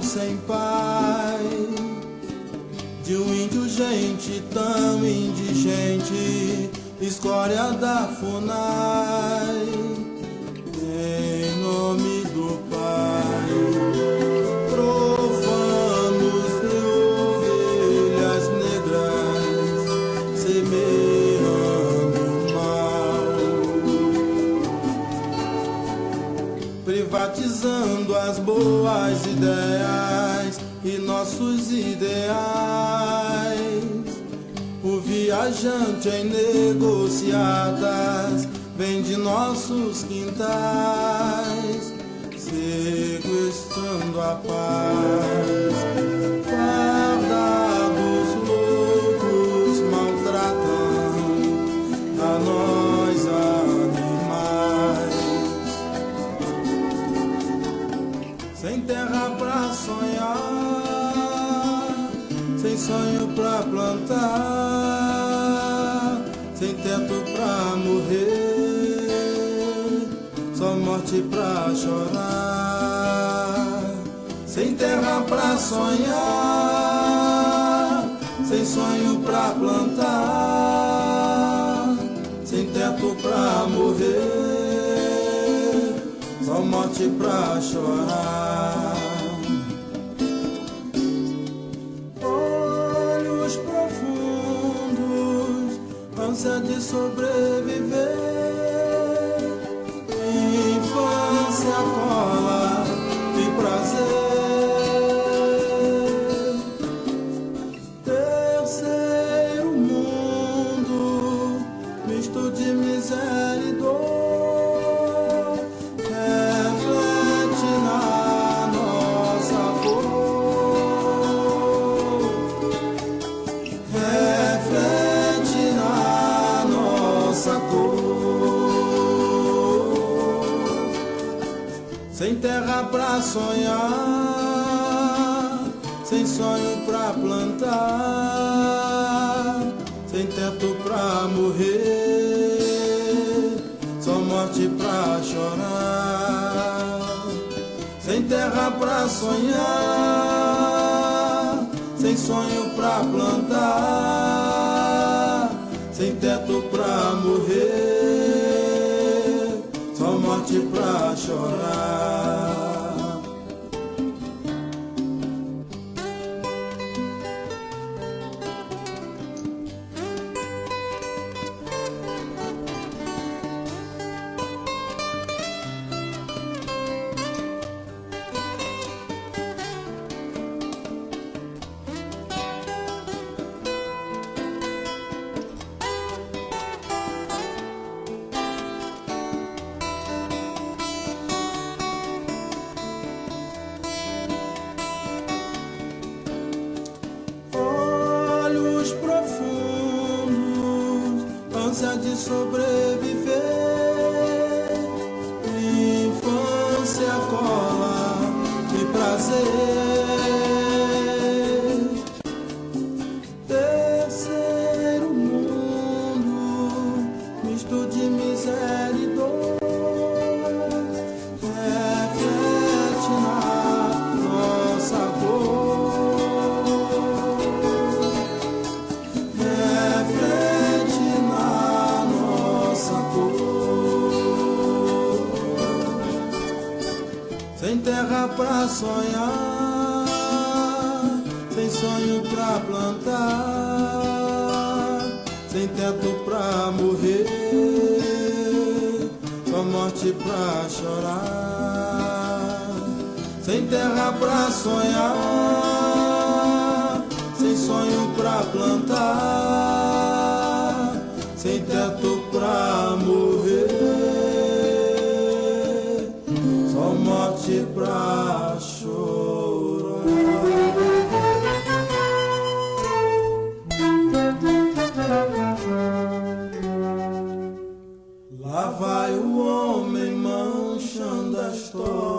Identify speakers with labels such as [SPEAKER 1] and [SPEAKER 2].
[SPEAKER 1] sem pai, de um índio gente tão indigente, escória da FUNAI, em nome do Pai, profanos de ovelhas negras, semeando mal, privatizando as boas ideias e nossos ideais. O viajante em negociadas vem de nossos quintais, sequestrando a paz. Fardados loucos maltratam a nós animais. Sem terra pra sonhar, sem sonho pra plantar, sem teto pra morrer, só morte pra chorar. Sem terra pra sonhar, sem sonho pra plantar, sem teto pra morrer, só morte pra chorar. Ânsia de sobreviver, infância, cola e prazer. Terceiro mundo, misto de miséria e dor, reflete na nossa cor. Sem terra pra sonhar, sem sonho pra plantar, sem teto pra morrer, só morte pra chorar. Sem terra pra sonhar, sem sonho pra plantar, sem teto pra morrer, só morte pra chorar. Ânsia de sobreviver, infância, cola e prazer. Terceiro mundo, misto de miséria e dor, reflete na nossa cor. Sem terra pra sonhar, sem sonho pra plantar, sem teto pra morrer, só morte pra chorar. Sem terra pra sonhar, sem sonho pra plantar, sem teto pra morrer, só morte pra chorar. Lá vai o homem manchando a história.